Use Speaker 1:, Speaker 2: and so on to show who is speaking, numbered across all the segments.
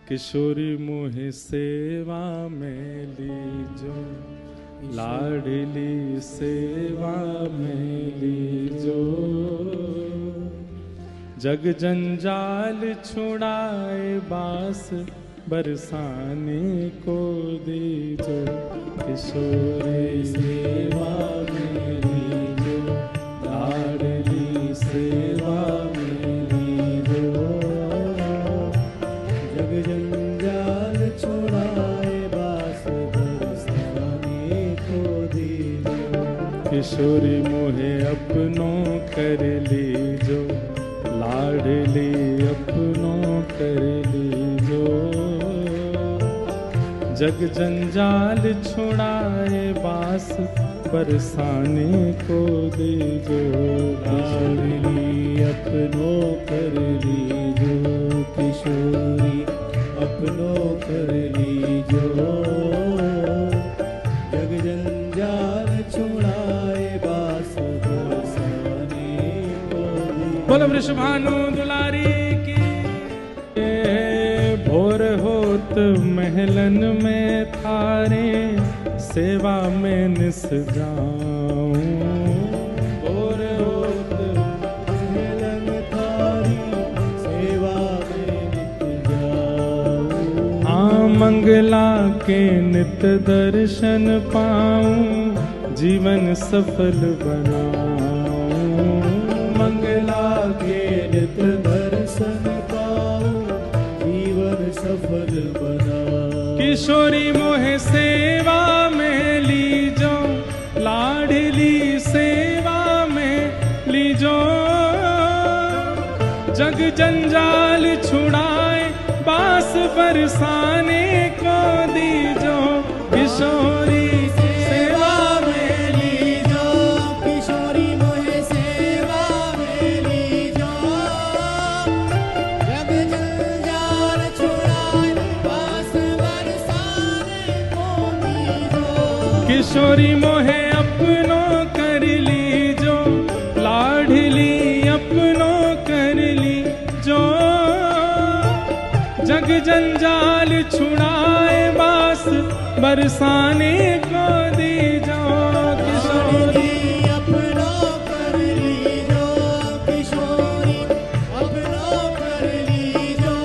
Speaker 1: किशोरी मोहे सेवा में लीजो, लाडली सेवा में लीजो। जग जंजाल छुड़ाए बास बरसाने को दीजो। किशोरी सेवा में लीजो, लाडली सेवा में लीजो। जग जंजाल छुड़ाए बास बरसाने को दीजो। किशोरी मोहे अपनों कर लीजो, लाडली अपनों कर लीजो। जग जंजाल छुड़ाए बास बरसाने को दीजो। लाडली अपनों कर लीजो, किशोरी अपनों कर लीजो। जग जंजाल छुड़ाए बास बरसाने को दीजो। बोलो वृषभानु दुलारी की। भोर होत महलन में थारे, सेवा में निस जाऊं। भोर होत महलन थारी, सेवा में निस जाऊं। हाँ मंगला के नित दर्शन पाऊं, जीवन सफल बनाऊं। मंगला के नित दर्शन पाऊं, जीवन सफल बना। किशोरी मोहे सेवा में लीजो, लाडली सेवा में लीजो। जग जंजाल छुड़ाए बास बरसाने को दीजो। किशोरी सेवा में लीजो, किशोरी मोहे सेवा में लीजो। जग जंजाल छुड़ाए बास बरसाने को दीजो। किशोरी मोहे अपनों कर लीजो, लाडली अपनों कर लीजो। जग जंजाल छुड़ाए बास बरसाने को दीजो। किशोरी अपनों कर लीजो, किशोरी अपनों कर लीजो।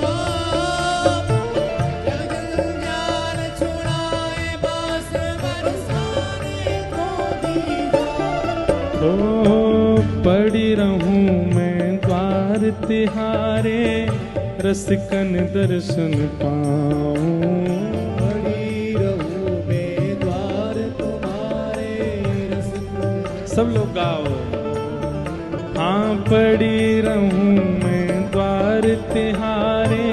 Speaker 1: जग जंजाल छुड़ाए बास बरसाने को दीजो। ओ पड़ी रहूं मैं द्वार तिहारे, रसिकन दर्शन पाऊं। पड़ी रहूं मैं द्वार तुम्हारे, रसिकन। सब लोग गाओ। हाँ पड़ी रहूं मैं द्वार तिहारे,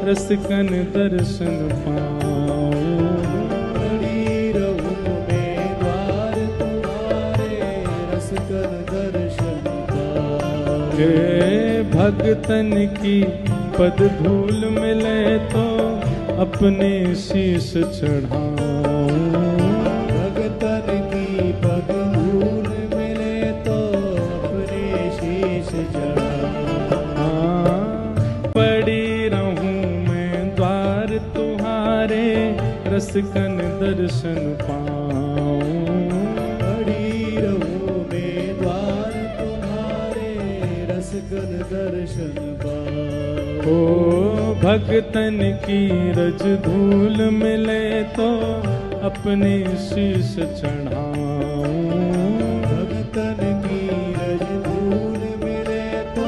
Speaker 1: रसिकन दर्शन पाऊं। पड़ी रहूं मैं द्वार तुम्हारे, रसिकन दर्शन पाऊं। भगतन की पद धूल मिले तो अपने शीश चढ़ाऊं। भगतन की पद धूल मिले तो अपने शीश चढ़ाऊं। हाँ पड़ी रहूं मैं द्वार तुम्हारे, रसिकन दर्शन पाऊं। पड़ी रहूं मैं द्वार तुम्हारे, रसिकन दर्शन पाऊं। ओ भगतन की रज धूल मिले तो अपने शीश चढ़ाऊं। भगतन की रज धूल मिले तो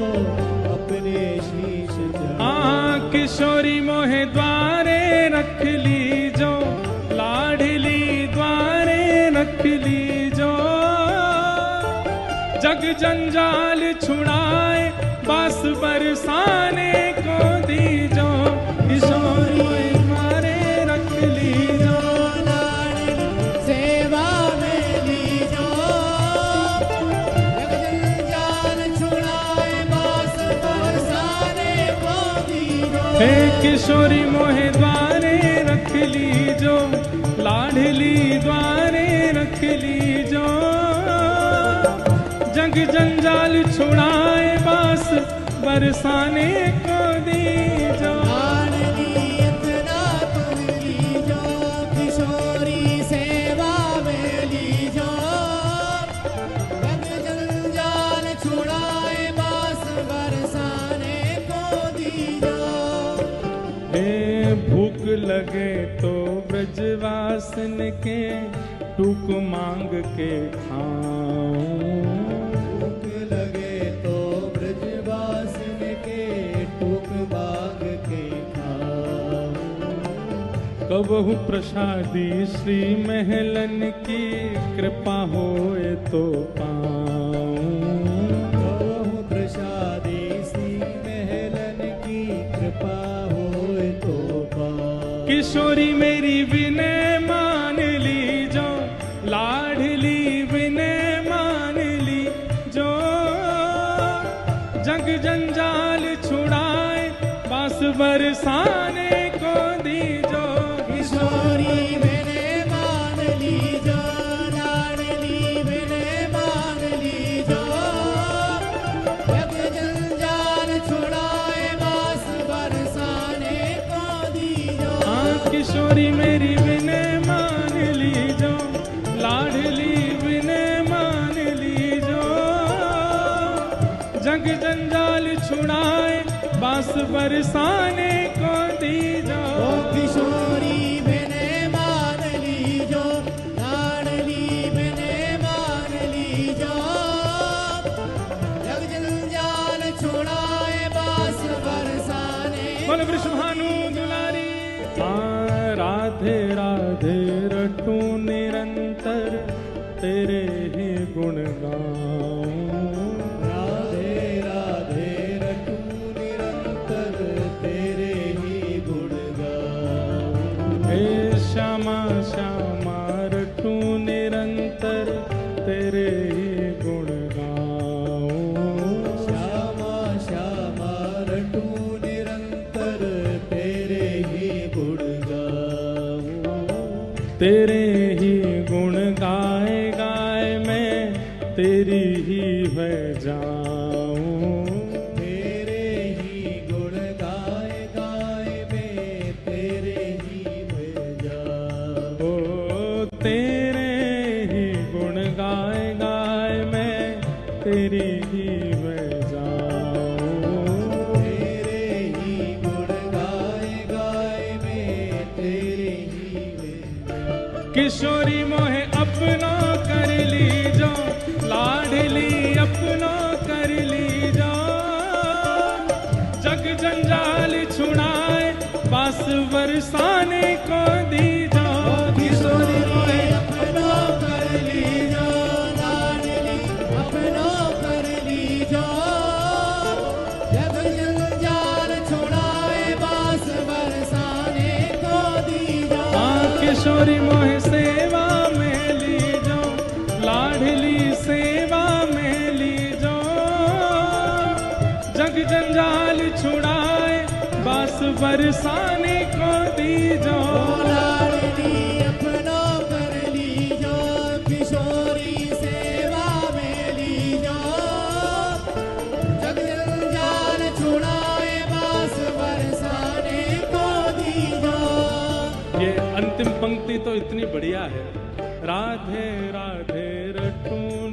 Speaker 1: अपने शीश चढ़ाऊं। किशोरी मोहे द्वारे रख लीजो, लाडली द्वारे रख लीजो। जग जंजाल छुड़ाए बास बरसाने को दीजो। किशोरी द्वारे रख लीजो, लाडली सेवा में लीजो। जग जंजाल छुड़ाए बास बरसाने को दीजो। हे किशोरी मोहे द्वारे रख लीजो, लाडली द्वारे रख लीजो। जग जंजाल छुड़ाए बास बरसाने को दीजो। हे भूख लगे तो ब्रजवासन के टूक मांग के खाऊं।
Speaker 2: भूख लगे तो ब्रजवासन के टूक मांग के खाऊं।
Speaker 1: कबहु प्रसादी श्री महलन की कृपा होए तो पाऊं।
Speaker 2: कबहु प्रसादी श्री महलन की कृपा होए तो पाऊं।
Speaker 1: किशोरी मेरी विनय मान ली जो, लाडली विनय मान ली जो, जग जंजाल छुड़ाए बास बरसाने को दी जो।
Speaker 2: किशोरी विनय मान ली जो, लाडली विनय मान ली जो, जग जंजाल छुड़ाए बास बरसाने को दी जो।
Speaker 1: हाँ किशोरी मेरी विनय मान ली जो, लाडली विनय मान ली जो, जग जंजाल छुड़ाए बास बरसाने को दी जो।
Speaker 2: किशोरी विनय मान ली जो, लाडली विनय मान ली जो, जग जंजाल छुड़ाए बास बरसाने।
Speaker 1: बोल वृषभानु दुलारी। हाँ राधे राधे रटूं निरंतर तेरे ही गुण गाऊं।
Speaker 2: राधे राधे रटूं निरंतर तेरे ही गुण गाऊं।
Speaker 1: हे श्यामा श्यामा रटूं निरंतर तेरे ही गुण गाऊं।
Speaker 2: श्यामा श्यामा रटूं निरंतर तेरे ही गुण गाऊं।
Speaker 1: तेरे ही गुण गाए गाए मैं तेरी ही बह जाऊं।
Speaker 2: तेरे ही गुण गाए गाए मैं तेरे ही बह जाऊं।
Speaker 1: ओ तेरे ही गुण गाए गाए मैं तेरी ही बह जाऊं।
Speaker 2: तेरे ही गुण गाए गाए मैं तेरे ही बह जाऊं।
Speaker 1: किशोरी मोहे अपनो कर ली जो, लाडली अपनो कर ली जो, जग जंजाल छुड़ाए बास बरसाने को दी जो।
Speaker 2: किशोरी मोहे अपनो कर ली जो, लाडली अपनो कर ली जो, जग जंजाल छुड़ाए बास बरसाने को दी जो।
Speaker 1: हाँ किशोरी मोहे सेवा में ली जो, लाडली सेवा में ली जो, जग जंजाल छुड़ाए बास बरसाने को दी जो।
Speaker 2: लाडली अपनो कर ली जो, किशोरी सेवा में ली जो, जग जंजाल छुड़ाए बास बरसाने को दी जो।
Speaker 1: ये अंतिम पंक्ति तो इतनी बढ़िया है। राधे राधे रटूं